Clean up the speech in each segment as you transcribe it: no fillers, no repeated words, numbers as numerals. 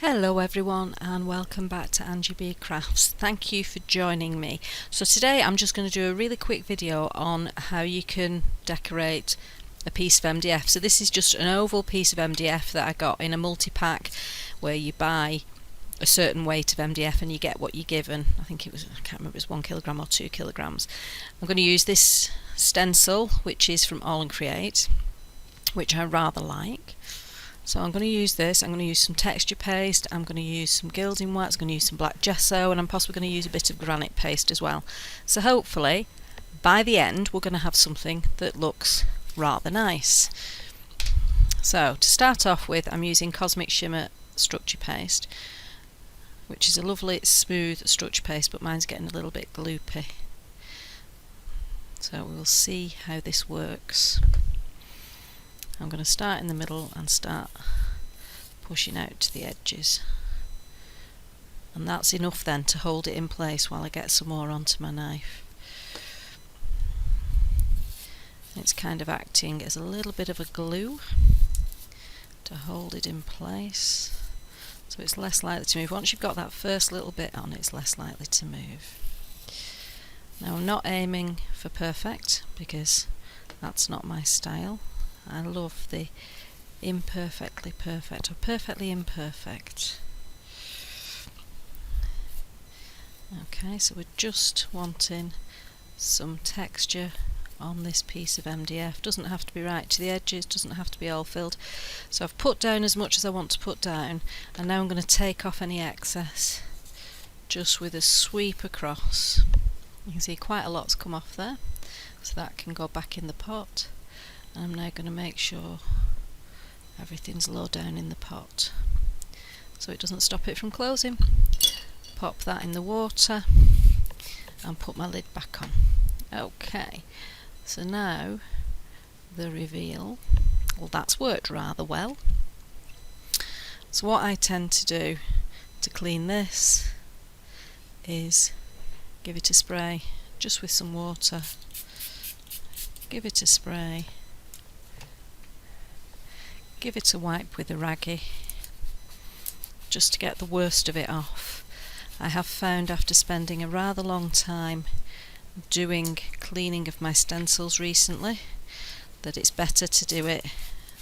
Hello everyone and welcome back to Angie B Crafts. Thank you for joining me. So today I'm just going to do a really quick video on how you can decorate a piece of MDF. So this is just an oval piece of MDF that I got in a multi-pack where you buy a certain weight of MDF and you get what you're given. I think it was, I can't remember if it was 1 kilogram or 2 kilograms. I'm going to use this stencil which is from All and Create, which I rather like. So I'm going to use this, I'm going to use some texture paste, I'm going to use some gilding wax, I'm going to use some black gesso, and I'm possibly going to use a bit of granite paste as well. So hopefully by the end we're going to have something that looks rather nice. So to start off with, I'm using Cosmic Shimmer structure paste, which is a lovely smooth structure paste, but mine's getting a little bit gloopy. So we'll see how this works. I'm going to start in the middle and start pushing out to the edges, and that's enough then to hold it in place while I get some more onto my knife. It's kind of acting as a little bit of a glue to hold it in place, so it's less likely to move. Once you've got that first little bit on, it's less likely to move. Now I'm not aiming for perfect because that's not my style. I love the imperfectly perfect or perfectly imperfect. Okay, so we're just wanting some texture on this piece of MDF. Doesn't have to be right to the edges, doesn't have to be all filled. So I've put down as much as I want to put down, and now I'm going to take off any excess just with a sweep across. You can see quite a lot's come off there, so that can go back in the pot. I'm now going to make sure everything's low down in the pot so it doesn't stop it from closing. Pop that in the water and put my lid back on. Okay, so now the reveal. Well, that's worked rather well. So what I tend to do to clean this is give it a spray just with some water. Give it a spray. Give it a wipe with a raggy just to get the worst of it off. I have found after spending a rather long time doing cleaning of my stencils recently that it's better to do it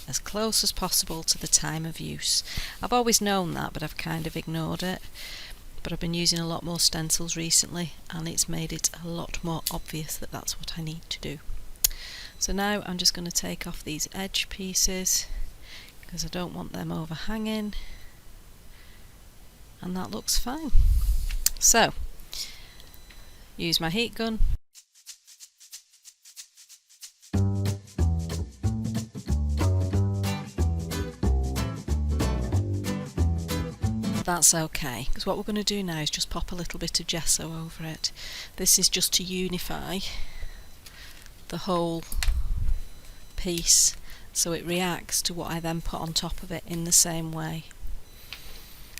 as close as possible to the time of use. I've always known that, but I've kind of ignored it. But I've been using a lot more stencils recently and it's made it a lot more obvious that that's what I need to do. So now I'm just going to take off these edge pieces because I don't want them overhanging, and that looks fine. So use my heat gun. That's okay, because what we're going to do now is just pop a little bit of gesso over it. This is just to unify the whole piece so it reacts to what I then put on top of it in the same way.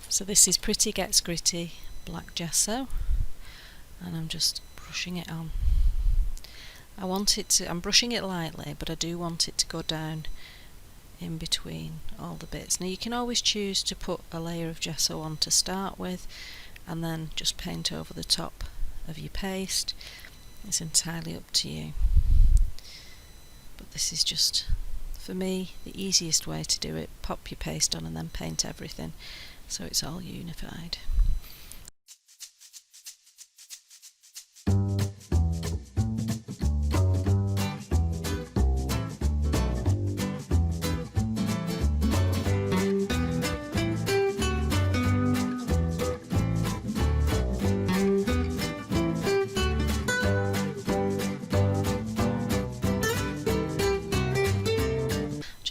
So this is Pretty Gets Gritty black gesso, and I'm just brushing it on. I want it to, I'm brushing it lightly, but I do want it to go down in between all the bits. Now you can always choose to put a layer of gesso on to start with and then just paint over the top of your paste. It's entirely up to you, but this is just, for me, the easiest way to do it. Pop your paste on and then paint everything so it's all unified.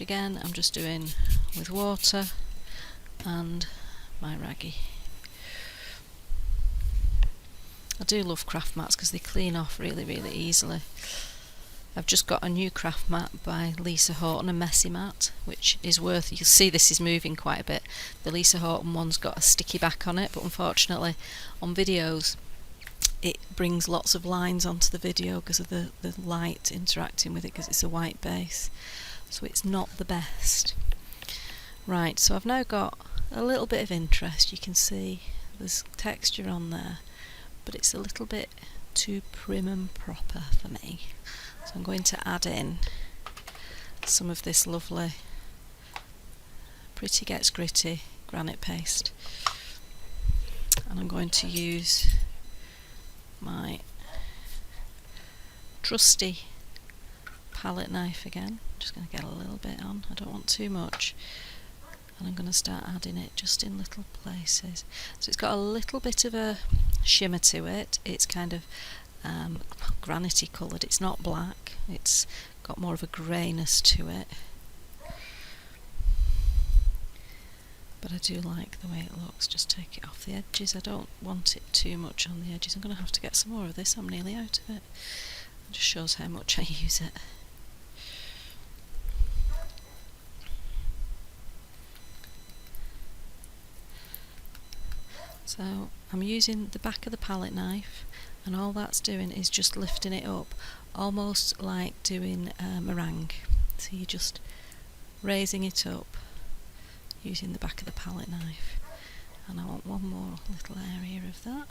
Again, I'm just doing with water and my raggy. I do love craft mats because they clean off really easily. I've just got a new craft mat by Lisa Horton, a messy mat, which is worth, you'll see this is moving quite a bit. The Lisa Horton one's got a sticky back on it, but unfortunately on videos it brings lots of lines onto the video because of the light interacting with it, because it's a white base. So it's not the best. Right, so I've now got a little bit of interest. You can see there's texture on there, but it's a little bit too prim and proper for me. So I'm going to add in some of this lovely Pretty Gets Gritty granite paste, and I'm going to use my trusty palette knife again. I'm just going to get a little bit on, I don't want too much, and I'm going to start adding it just in little places. So it's got a little bit of a shimmer to it. It's kind of granity coloured, it's not black, it's got more of a greyness to it, but I do like the way it looks. Just take it off the edges. I don't want it too much on the edges. I'm going to have to get some more of this, I'm nearly out of it. It just shows how much I use it. So I'm using the back of the palette knife, and all that's doing is just lifting it up, almost like doing a meringue. So you're just raising it up using the back of the palette knife, and I want one more little area of that.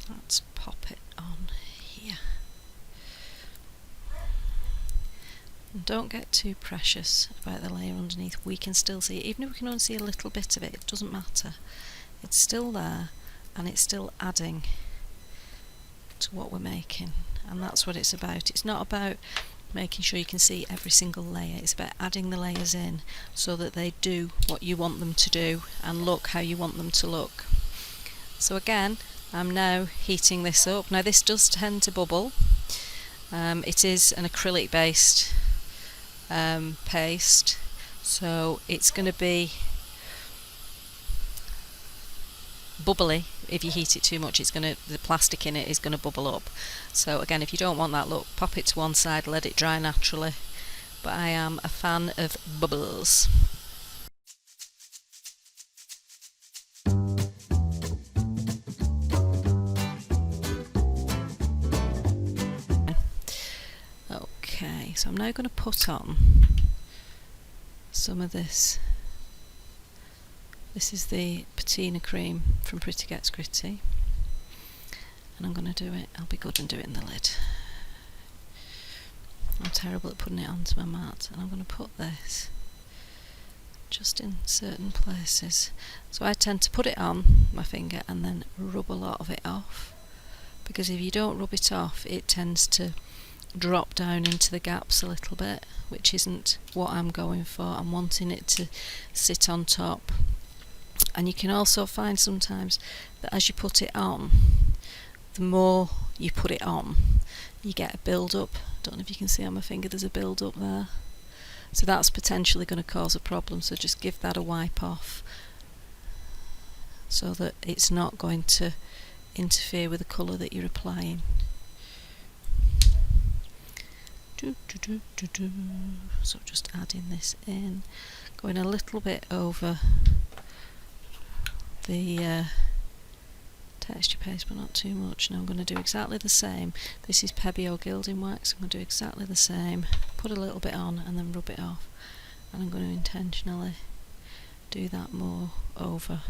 Let's pop it on here. And don't get too precious about the layer underneath. We can still see it, even if we can only see a little bit of it, it doesn't matter. It's still there, and it's still adding to what we're making, and that's what it's about. It's not about making sure you can see every single layer, it's about adding the layers in so that they do what you want them to do and look how you want them to look. So again, I'm now heating this up. Now this does tend to bubble. It is an acrylic based paste, so it's going to be bubbly. If you heat it too much, the plastic in it is going to bubble up. So again, if you don't want that look, pop it to one side, let it dry naturally. But I am a fan of bubbles. Okay, so I'm now going to put on some of this. This is the patina cream from Pretty Gets Gritty, and I'm going to do it. I'll be good and do it in the lid. I'm terrible at putting it onto my mat, and I'm going to put this just in certain places. So I tend to put it on my finger and then rub a lot of it off, because if you don't rub it off, it tends to drop down into the gaps a little bit, which isn't what I'm going for. I'm wanting it to sit on top. And you can also find sometimes that as you put it on, the more you put it on, you get a build up. Don't know if you can see on my finger, there's a build up there. So that's potentially going to cause a problem, so just give that a wipe off so that it's not going to interfere with the colour that you're applying. So just adding this in, going a little bit over the texture paste, but not too much. Now I'm going to do exactly the same. This is Pebbio gilding wax. I'm going to do exactly the same, put a little bit on and then rub it off, and I'm going to intentionally do that more over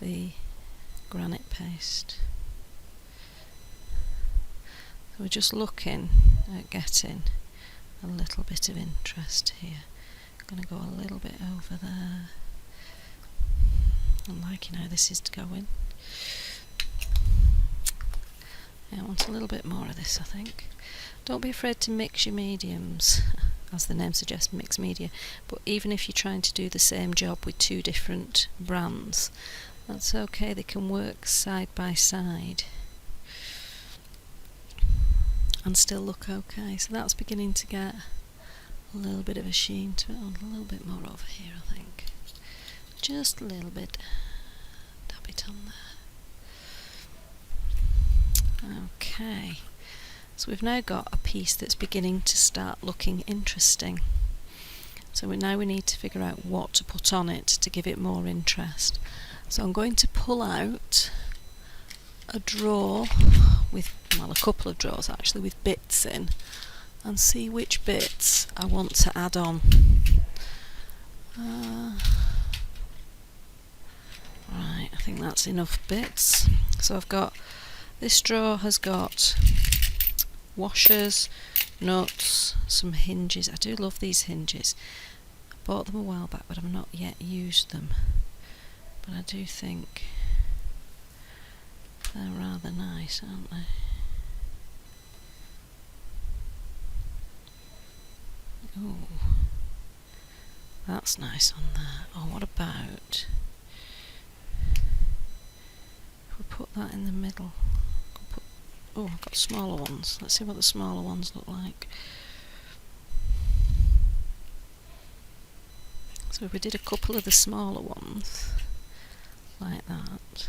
the granite paste. So we're just looking at getting a little bit of interest here. I'm going to go a little bit over there. I'm liking how this is going. Yeah, I want a little bit more of this, I think. Don't be afraid to mix your mediums, as the name suggests, mixed media. But even if you're trying to do the same job with two different brands, that's okay, they can work side by side and still look okay. So that's beginning to get a little bit of a sheen to it. A little bit more over here, I think. Just a little bit. Dab it on there. Okay. So we've now got a piece that's beginning to start looking interesting. So now we need to figure out what to put on it to give it more interest. So I'm going to pull out a drawer with, well, a couple of drawers actually, with bits in, and see which bits I want to add on. Right, I think that's enough bits. So I've got, this drawer has got washers, nuts, some hinges. I do love these hinges. I bought them a while back, but I've not yet used them. But I do think they're rather nice, aren't they? Oh, that's nice on there. Oh, what about if we put that in the middle? Oh, I've got smaller ones. Let's see what the smaller ones look like. So if we did a couple of the smaller ones, like that,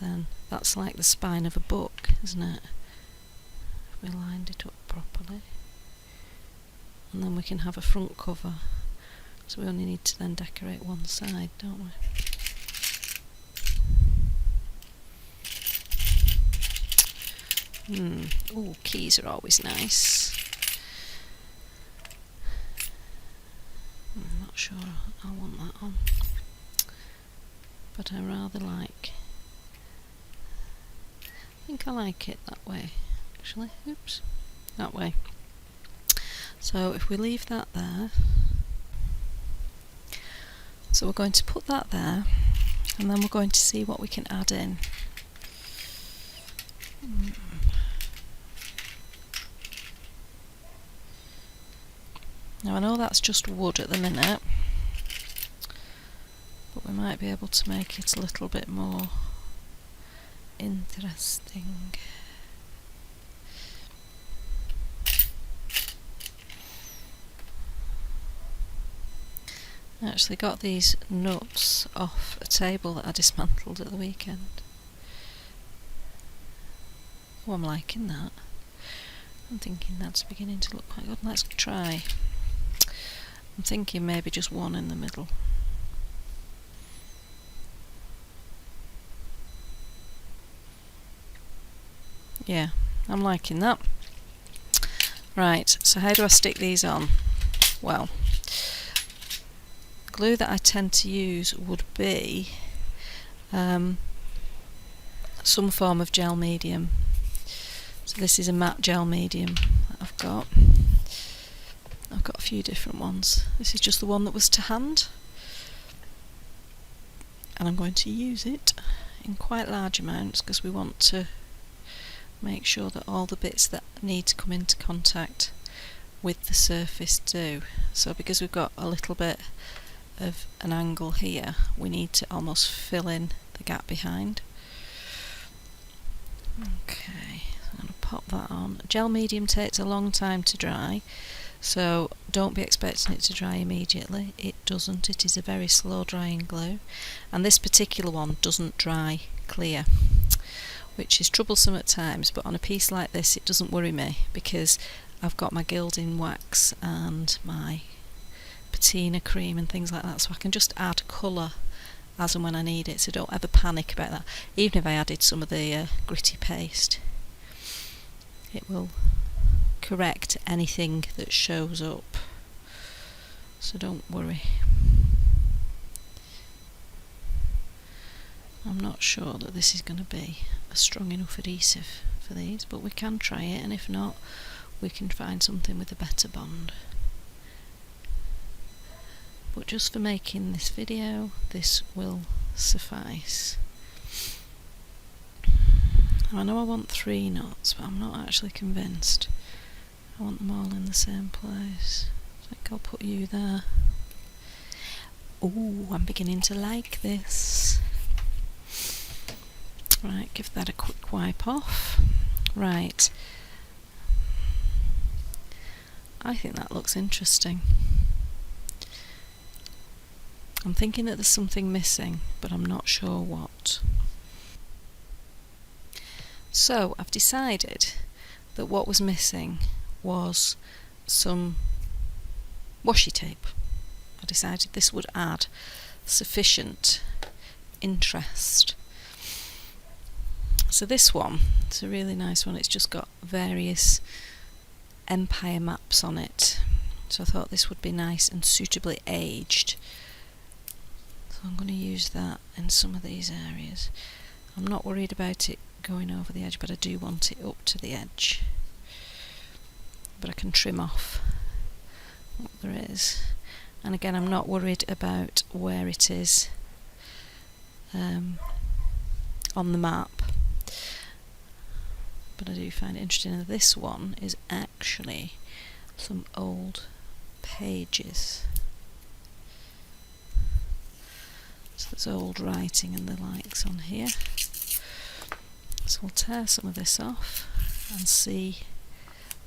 then that's like the spine of a book, isn't it? If we lined it up properly. And then we can have a front cover. So we only need to then decorate one side, don't we? Oh, keys are always nice. I'm not sure I want that on, but I rather like, I think I like it that way, actually. Oops, that way. So if we leave that there, so we're going to put that there, and then we're going to see what we can add in. Now I know that's just wood at the minute, but we might be able to make it a little bit more interesting. I actually got these nuts off a table that I dismantled at the weekend. Oh, I'm liking that. I'm thinking that's beginning to look quite good. Let's try. I'm thinking maybe just one in the middle. Yeah, I'm liking that. Right, so how do I stick these on? Well, glue that I tend to use would be some form of gel medium. So this is a matte gel medium that I've got. I've got a few different ones. This is just the one that was to hand, and I'm going to use it in quite large amounts because we want to make sure that all the bits that need to come into contact with the surface do. So because we've got a little bit of an angle here, we need to almost fill in the gap behind. Okay, so I'm going to pop that on. Gel medium takes a long time to dry, so don't be expecting it to dry immediately. It doesn't. It is a very slow drying glue, and this particular one doesn't dry clear, which is troublesome at times, but on a piece like this it doesn't worry me because I've got my gilding wax and my patina cream and things like that, so I can just add colour as and when I need it, so don't ever panic about that. Even if I added some of the gritty paste, it will correct anything that shows up, so don't worry. I'm not sure that this is going to be a strong enough adhesive for these, but we can try it, and if not, we can find something with a better bond. But just for making this video, this will suffice. I know I want 3 knots, but I'm not actually convinced. I want them all in the same place. I think I'll put you there. Ooh, I'm beginning to like this. Right, give that a quick wipe off. Right. I think that looks interesting. I'm thinking that there's something missing, but I'm not sure what. So I've decided that what was missing was some washi tape. I decided this would add sufficient interest. So this one, it's a really nice one. It's just got various empire maps on it. So I thought this would be nice and suitably aged. So I'm going to use that in some of these areas. I'm not worried about it going over the edge, but I do want it up to the edge. But I can trim off what there is. And again, I'm not worried about where it is on the map. But I do find it interesting that this one is actually some old pages. So there's old writing and the likes on here. So we'll tear some of this off and see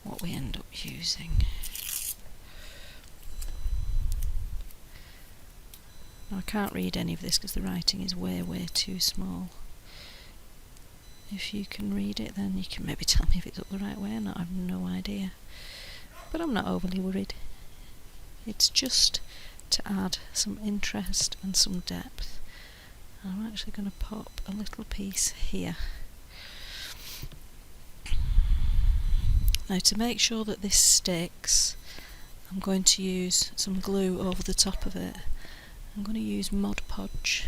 what we end up using. Now I can't read any of this because the writing is way too small. If you can read it, then you can maybe tell me if it's up the right way or not. I have no idea. But I'm not overly worried. It's just to add some interest and some depth. I'm actually going to pop a little piece here. Now, to make sure that this sticks, I'm going to use some glue over the top of it. I'm going to use Mod Podge.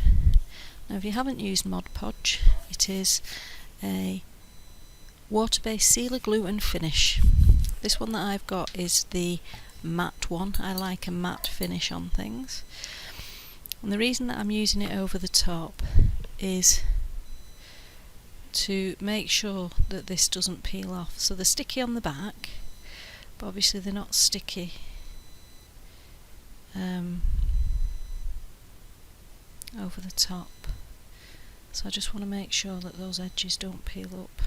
Now, if you haven't used Mod Podge, it is a water-based sealer glue and finish. This one that I've got is the matte one. I like a matte finish on things. And the reason that I'm using it over the top is to make sure that this doesn't peel off. So they're sticky on the back, but obviously they're not sticky over the top. So I just want to make sure that those edges don't peel up.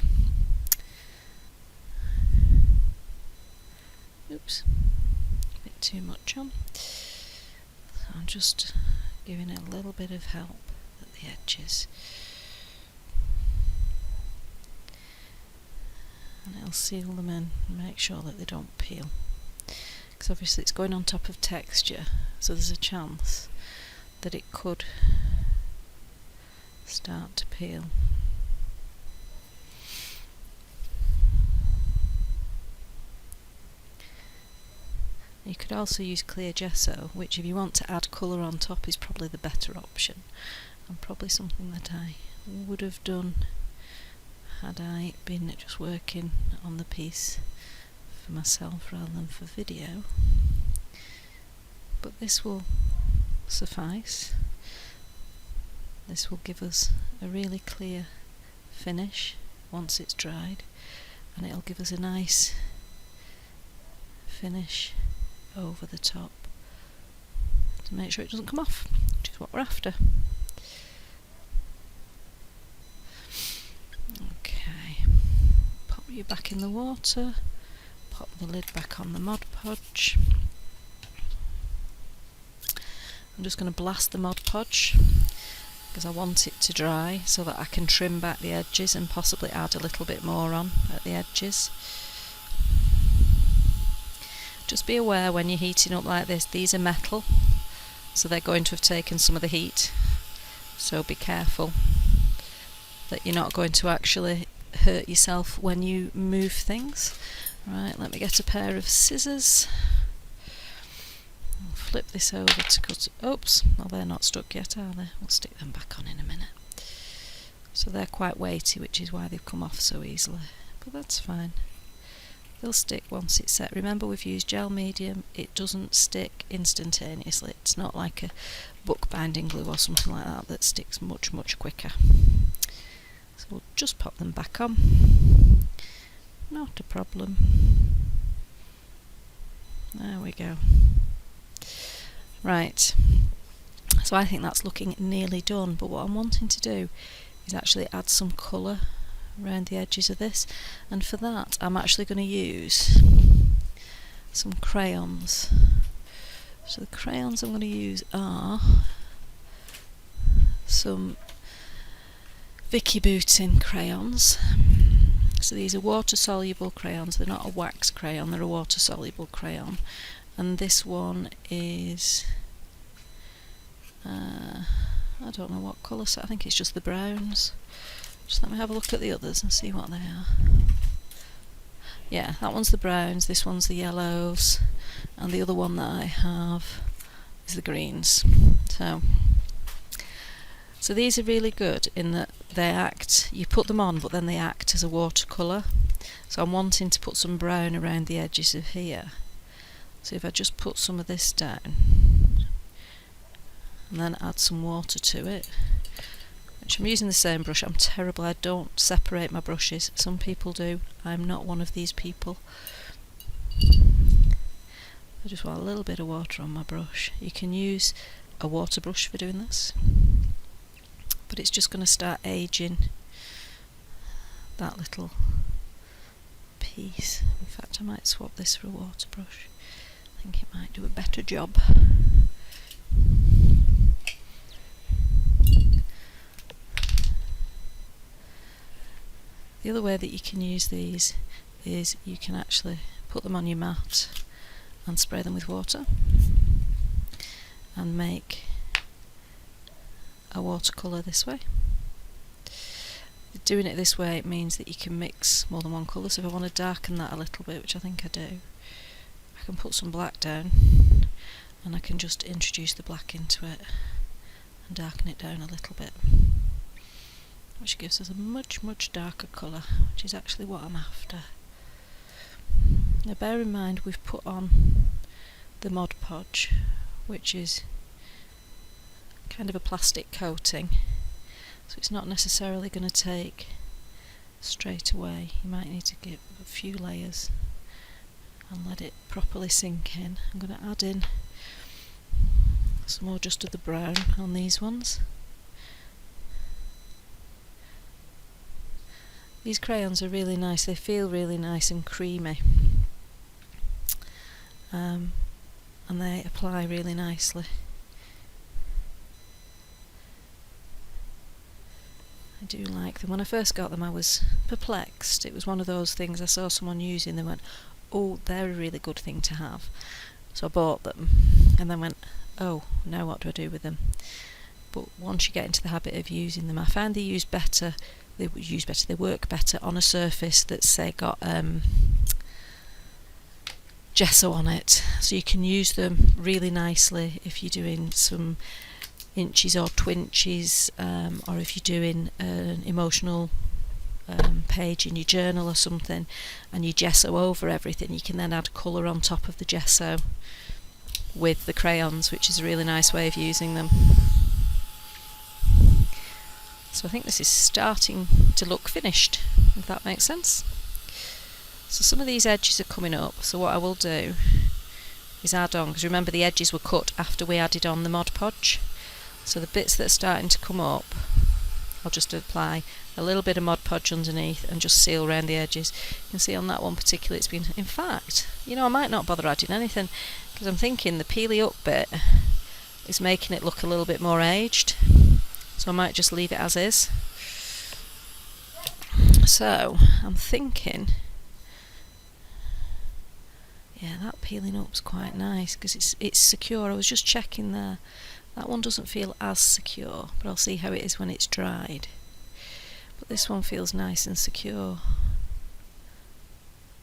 Oops, a bit too much on. So I'm just giving it a little bit of help at the edges. And it'll seal them in and make sure that they don't peel. Because obviously it's going on top of texture, so there's a chance that it could start to peel. You could also use clear gesso, which if you want to add colour on top is probably the better option, and probably something that I would have done had I been just working on the piece for myself rather than for video. But this will suffice. This will give us a really clear finish once it's dried, and it'll give us a nice finish over the top to make sure it doesn't come off, which is what we're after. Okay, pop you back in the water, pop the lid back on the Mod Podge. I'm just going to blast the Mod Podge because I want it to dry so that I can trim back the edges and possibly add a little bit more on at the edges. Just be aware when you're heating up like this, these are metal, so they're going to have taken some of the heat, so be careful that you're not going to actually hurt yourself when you move things. Right, let me get a pair of scissors. I'll flip this over to cut. Oops, well they're not stuck yet, are they? We'll stick them back on in a minute. So they're quite weighty, which is why they've come off so easily, but that's fine. They'll stick once it's set. Remember, we've used gel medium, it doesn't stick instantaneously. It's not like a bookbinding glue or something like that that sticks much quicker. So we'll just pop them back on. Not a problem. There we go. Right, so I think that's looking nearly done, but what I'm wanting to do is actually add some colour around the edges of this, and for that I'm actually going to use some crayons. So the crayons I'm going to use are some Vicky Boutin crayons. So these are water soluble crayons, they're not a wax crayon, they're a water soluble crayon, and this one is I don't know what colour, so I think it's just the browns. Just let me have a look at the others and see what they are. Yeah, that one's the browns, this one's the yellows, and the other one that I have is the greens. So these are really good in that they act, you put them on but then they act as a watercolour. So I'm wanting to put some brown around the edges of here. So if I just put some of this down and then add some water to it, which I'm using the same brush. I'm terrible, I don't separate my brushes. Some people do, I'm not one of these people. I just want a little bit of water on my brush. You can use a water brush for doing this, but it's just going to start aging that little piece. In fact, I might swap this for a water brush. I think it might do a better job. The other way that you can use these is you can actually put them on your mat and spray them with water and make a watercolour this way. Doing it this way, it means that you can mix more than one colour. So if I want to darken that a little bit, which I think I do, I can put some black down and I can just introduce the black into it and darken it down a little bit, which gives us a much darker colour, which is actually what I'm after. Now bear in mind we've put on the Mod Podge, which is kind of a plastic coating, so it's not necessarily going to take straight away. You might need to give a few layers and let it properly sink in. I'm going to add in some more just of the brown on these ones. These crayons are really nice, they feel really nice and creamy, and they apply really nicely. I do like them. When I first got them I was perplexed. It was one of those things, I saw someone using them and went, oh, they're a really good thing to have. So I bought them and then went, oh, now what do I do with them? But once you get into the habit of using them, I find they work better on a surface that's, say, got gesso on it. So you can use them really nicely if you're doing some inches or twinches, or if you're doing an emotional page in your journal or something and you gesso over everything. You can then add colour on top of the gesso with the crayons, which is a really nice way of using them. So I think this is starting to look finished, if that makes sense. So some of these edges are coming up, so what I will do is add on, because remember the edges were cut after we added on the Mod Podge. So the bits that are starting to come up, I'll just apply a little bit of Mod Podge underneath and just seal around the edges. You can see on that one particularly it's been, in fact, you know, I might not bother adding anything, because I'm thinking the peely up bit is making it look a little bit more aged. So I might just leave it as is. So I'm thinking, yeah, that peeling up's quite nice because it's secure. I was just checking there. That one doesn't feel as secure, but I'll see how it is when it's dried. But this one feels nice and secure.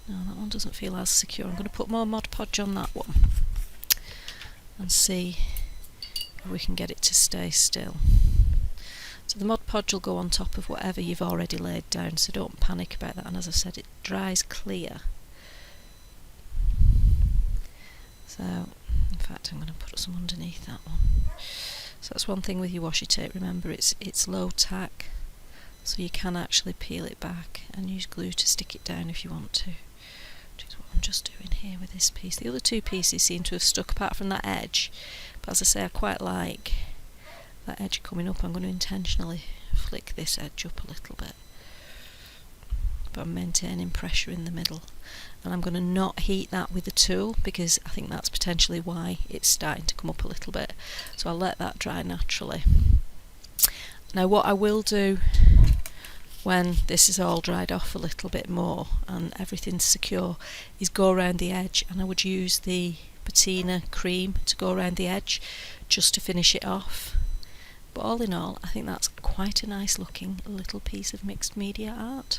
No, that one doesn't feel as secure. I'm going to put more Mod Podge on that one and see if we can get it to stay still. So the Mod Podge will go on top of whatever you've already laid down, so don't panic about that. And as I said, it dries clear. So, in fact, I'm going to put some underneath that one. So that's one thing with your washi tape. Remember, it's low tack, so you can actually peel it back and use glue to stick it down if you want to. Which is what I'm just doing here with this piece. The other two pieces seem to have stuck apart from that edge, but as I say, I quite like that edge coming up. I'm going to intentionally flick this edge up a little bit, but I'm maintaining pressure in the middle, and I'm going to not heat that with the tool because I think that's potentially why it's starting to come up a little bit. So I'll let that dry naturally. Now what I will do when this is all dried off a little bit more and everything's secure is go around the edge, and I would use the patina cream to go around the edge just to finish it off. But all in all, I think that's quite a nice looking little piece of mixed media art.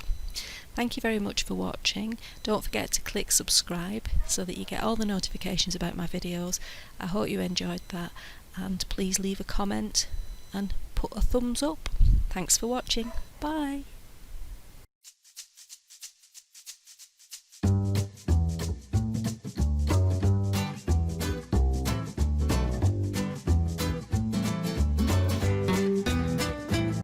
Thank you very much for watching. Don't forget to click subscribe so that you get all the notifications about my videos. I hope you enjoyed that, and please leave a comment and put a thumbs up. Thanks for watching. Bye.